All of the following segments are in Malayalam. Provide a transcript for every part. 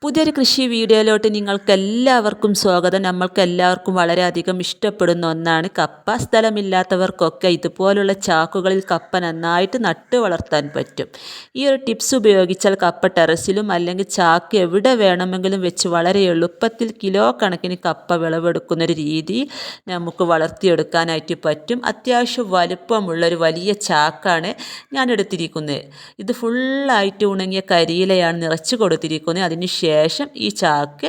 പുതിയൊരു കൃഷി വീഡിയോയിലോട്ട് നിങ്ങൾക്കെല്ലാവർക്കും സ്വാഗതം. നമ്മൾക്കെല്ലാവർക്കും വളരെയധികം ഇഷ്ടപ്പെടുന്ന ഒന്നാണ് കപ്പ. സ്ഥലമില്ലാത്തവർക്കൊക്കെ ഇതുപോലുള്ള ചാക്കുകളിൽ കപ്പ നന്നായിട്ട് നട്ട് വളർത്താൻ പറ്റും. ഈ ഒരു ടിപ്സ് ഉപയോഗിച്ചാൽ കപ്പ ടെറസിലും അല്ലെങ്കിൽ ചാക്ക് എവിടെ വേണമെങ്കിലും വെച്ച് വളരെ എളുപ്പത്തിൽ കിലോ കണക്കിന് കപ്പ വിളവെടുക്കുന്നൊരു രീതി നമുക്ക് വളർത്തിയെടുക്കാനായിട്ട് പറ്റും. അത്യാവശ്യം വലുപ്പമുള്ളൊരു വലിയ ചാക്കാണ് ഞാൻ എടുത്തിരിക്കുന്നത്. ഇത് ഫുള്ളായിട്ട് ഉണങ്ങിയ കരിയിലയാണ് നിറച്ച് കൊടുത്തിരിക്കുന്നത്. അതിന് ശേഷം ഈ ചാക്ക്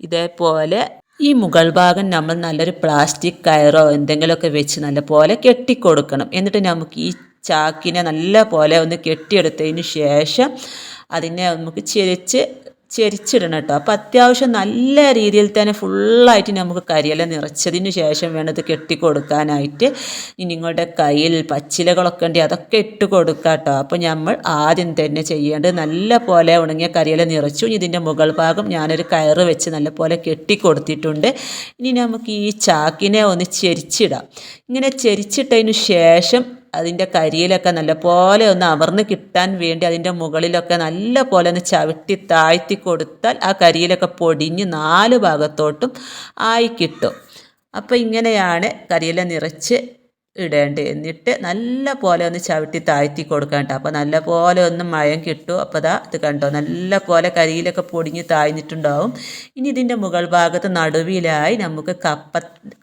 ഇതേപോലെ ഈ മുകൾ ഭാഗം നമ്മൾ നല്ലൊരു പ്ലാസ്റ്റിക് കയറോ എന്തെങ്കിലുമൊക്കെ വെച്ച് നല്ലപോലെ കെട്ടിക്കൊടുക്കണം. എന്നിട്ട് നമുക്ക് ഈ ചാക്കിനെ നല്ല പോലെ ഒന്ന് കെട്ടിയെടുത്തതിന് ശേഷം അതിനെ നമുക്ക് ചെരിച്ചിടണം കേട്ടോ. അപ്പോൾ അത്യാവശ്യം നല്ല രീതിയിൽ തന്നെ ഫുള്ളായിട്ട് നമുക്ക് കരിയില നിറച്ചതിന് ശേഷം വേണം ഇത് കെട്ടിക്കൊടുക്കാനായിട്ട്. ഇനി നിങ്ങളുടെ കയ്യിൽ പച്ചിലകളൊക്കെ ഉണ്ടെങ്കിൽ അതൊക്കെ ഇട്ട് കൊടുക്കുക കേട്ടോ. അപ്പോൾ നമ്മൾ ആദ്യം തന്നെ ചെയ്യേണ്ടത് നല്ല പോലെ ഉണങ്ങിയ കരിയില നിറച്ചു. ഇതിൻ്റെ മുകൾ ഭാഗം ഞാനൊരു കയറ് വെച്ച് നല്ല പോലെ കെട്ടിക്കൊടുത്തിട്ടുണ്ട്. ഇനി നമുക്ക് ഈ ചാക്കിനെ ഒന്ന് ചെരിച്ചിടാം. ഇങ്ങനെ ചെരിച്ചിട്ടതിന് ശേഷം അതിൻ്റെ കരിയിലൊക്കെ നല്ലപോലെ ഒന്ന് അമർന്ന് കിട്ടാൻ വേണ്ടി അതിൻ്റെ മുകളിലൊക്കെ നല്ല പോലെ ഒന്ന് ചവിട്ടി താഴ്ത്തി കൊടുത്താൽ ആ കരിയിലൊക്കെ പൊടിഞ്ഞ് 4 ഭാഗത്തോട്ടും ആയി കിട്ടും. അപ്പോൾ ഇങ്ങനെയാണ് കരിയില നിറച്ച് ഇടേണ്ടത്. എന്നിട്ട് നല്ല പോലെ ഒന്ന് ചവിട്ടി താഴ്ത്തി കൊടുക്കാൻ കേട്ടോ. അപ്പോൾ നല്ല പോലെ ഒന്ന് മയം കിട്ടും. അപ്പോൾ ഇത് കണ്ടോ, നല്ല പോലെ കരിയിലൊക്കെ പൊടിഞ്ഞ് താഴ്ന്നിട്ടുണ്ടാവും. ഇനി ഇതിൻ്റെ മുകൾ ഭാഗത്ത് നടുവിലായി നമുക്ക്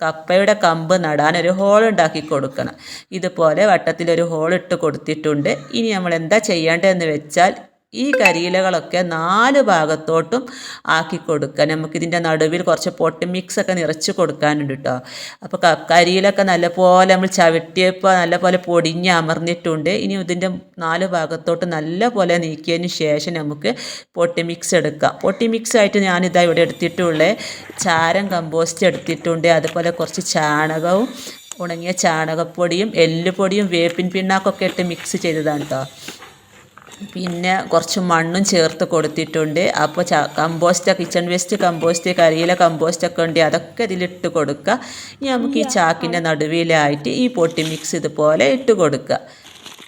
കപ്പയുടെ കമ്പ് നടാൻ ഒരു ഹോൾ ഉണ്ടാക്കി കൊടുക്കണം. ഇതുപോലെ വട്ടത്തിലൊരു ഹോൾ ഇട്ട് കൊടുത്തിട്ടുണ്ട്. ഇനി നമ്മൾ എന്താ ചെയ്യേണ്ടതെന്ന് വെച്ചാൽ ഈ കരിയിലകളൊക്കെ 4 ഭാഗത്തോട്ടും ആക്കി കൊടുക്കുക. നമുക്കിതിൻ്റെ നടുവിൽ കുറച്ച് പൊട്ടി മിക്സൊക്കെ നിറച്ച് കൊടുക്കാനുണ്ട് കേട്ടോ. അപ്പോൾ കരിയിലൊക്കെ നല്ലപോലെ നമ്മൾ ചവിട്ടിയപ്പോൾ നല്ലപോലെ പൊടിഞ്ഞ് അമർന്നിട്ടുണ്ട്. ഇനി ഇതിൻ്റെ 4 ഭാഗത്തോട്ട് നല്ലപോലെ നീക്കിയതിന് ശേഷം നമുക്ക് പൊട്ടി മിക്സ് എടുക്കാം. പൊട്ടി മിക്സ് ആയിട്ട് ഞാനിതാ ഇവിടെ എടുത്തിട്ടുള്ളത് ചാരം കമ്പോസ്റ്റ് എടുത്തിട്ടുണ്ട്. അതുപോലെ കുറച്ച് ചാണകവും ഉണങ്ങിയ ചാണകപ്പൊടിയും എല്ലുപൊടിയും വേപ്പിൻ പിണ്ണാക്കൊക്കെ ഇട്ട് മിക്സ് ചെയ്തതാണ് കേട്ടോ. പിന്നെ കുറച്ച് മണ്ണും ചേർത്ത് കൊടുത്തിട്ടുണ്ട്. അപ്പോൾ കമ്പോസ്റ്റ്, കിച്ചൺ വേസ്റ്റ് കമ്പോസ്റ്റ്, കരിയില കമ്പോസ്റ്റൊക്കെ ഉണ്ട്, അതൊക്കെ ഇതിലിട്ട് കൊടുക്കുക. ഇനി നമുക്ക് ഈ ചാക്കിൻ്റെ നടുവിലായിട്ട് ഈ പൊട്ടി മിക്സ് ഇതുപോലെ ഇട്ട് കൊടുക്കുക.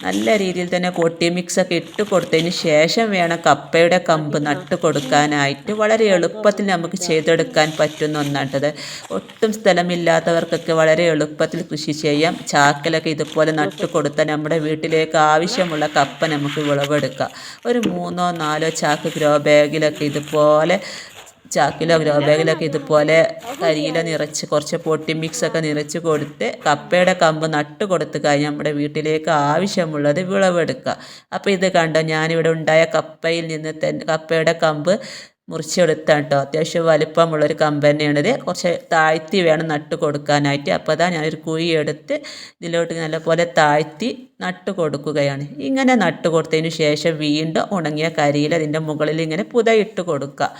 നല്ല രീതിയിൽ തന്നെ പൊട്ടി മിക്സൊക്കെ ഇട്ട് കൊടുത്തതിന് ശേഷം വേണം കപ്പയുടെ കമ്പ് നട്ട് കൊടുക്കാനായിട്ട്. വളരെ എളുപ്പത്തിൽ നമുക്ക് ചെയ്തെടുക്കാൻ പറ്റുന്ന ഒന്നാട്ടത്. ഒട്ടും സ്ഥലമില്ലാത്തവർക്കൊക്കെ വളരെ എളുപ്പത്തിൽ കൃഷി ചെയ്യാം. ചാക്കിലൊക്കെ ഇതുപോലെ നട്ട് കൊടുത്താൽ നമ്മുടെ വീട്ടിലേക്ക് ആവശ്യമുള്ള കപ്പ നമുക്ക് വിളവെടുക്കാം. ഒരു 3-4 ചാക്ക് ഗ്രോ ബാഗിലൊക്കെ ഇതുപോലെ ഗ്രോ ബാഗിലൊക്കെ ഇതുപോലെ കരിയില നിറച്ച് കുറച്ച് പൊട്ടി മിക്സൊക്കെ നിറച്ച് കൊടുത്ത് കപ്പയുടെ കമ്പ് നട്ട് കൊടുത്ത് കഴിഞ്ഞാൽ നമ്മുടെ വീട്ടിലേക്ക് ആവശ്യമുള്ളത് വിളവെടുക്കുക. അപ്പോൾ ഇത് കണ്ടോ, ഞാനിവിടെ ഉണ്ടായ കപ്പയിൽ നിന്ന് കപ്പയുടെ കമ്പ് മുറിച്ചെടുത്താണ് കേട്ടോ. അത്യാവശ്യം വലിപ്പമുള്ളൊരു കമ്പ് തന്നെയാണിത്. കുറച്ച് താഴ്ത്തി വേണം നട്ട് കൊടുക്കാനായിട്ട്. അപ്പോൾ ഞാനൊരു കുഴി എടുത്ത് ഇതിലോട്ട് നല്ലപോലെ താഴ്ത്തി നട്ട് കൊടുക്കുകയാണ്. ഇങ്ങനെ നട്ട് കൊടുത്തതിന് ശേഷം വീണ്ടും ഉണങ്ങിയ കരിയിൽ അതിൻ്റെ മുകളിൽ ഇങ്ങനെ പുതയിട്ട് കൊടുക്കുക.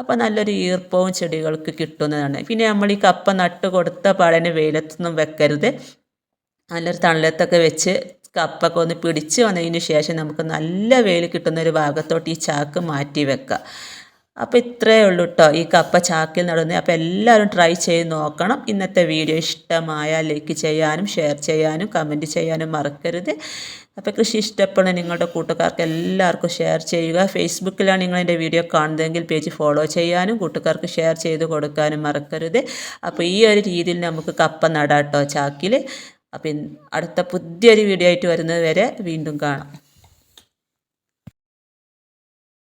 അപ്പോൾ നല്ലൊരു ഈർപ്പവും ചെടികൾക്ക് കിട്ടുന്നതാണ്. പിന്നെ നമ്മൾ ഈ കപ്പ നട്ട് കൊടുത്ത പാടനെ വെയിലത്തൊന്നും വെക്കരുത്. നല്ലൊരു തണലത്തൊക്കെ വെച്ച് കപ്പൊക്കെ ഒന്ന് പിടിച്ച് വന്നതിന് ശേഷം നമുക്ക് നല്ല വെയിൽ കിട്ടുന്നൊരു ഭാഗത്തോട്ട് ഈ ചാക്ക് മാറ്റി വെക്കുക. അപ്പോൾ ഇത്രയേ ഉള്ളൂ കേട്ടോ ഈ കപ്പ ചാക്കിൽ നടുന്നത്. അപ്പോൾ എല്ലാവരും ട്രൈ ചെയ്ത് നോക്കണം. ഇന്നത്തെ വീഡിയോ ഇഷ്ടമായാൽ ലൈക്ക് ചെയ്യാനും ഷെയർ ചെയ്യാനും കമൻറ്റ് ചെയ്യാനും മറക്കരുത്. അപ്പോൾ കൃഷി ഇഷ്ടപ്പെടുന്ന നിങ്ങളുടെ കൂട്ടുകാർക്ക് എല്ലാവർക്കും ഷെയർ ചെയ്യുക. ഫേസ്ബുക്കിലാണ് നിങ്ങൾ എൻ്റെ വീഡിയോ കാണുന്നതെങ്കിൽ പേജ് ഫോളോ ചെയ്യാനും കൂട്ടുകാർക്ക് ഷെയർ ചെയ്ത് കൊടുക്കാനും മറക്കരുത്. അപ്പോൾ ഈ ഒരു രീതിയിൽ നമുക്ക് കപ്പ നടാം കേട്ടോ ചാക്കിൽ. അപ്പം അടുത്ത പുതിയൊരു വീഡിയോ ആയിട്ട് വരുന്നത് വരെ വീണ്ടും കാണാം.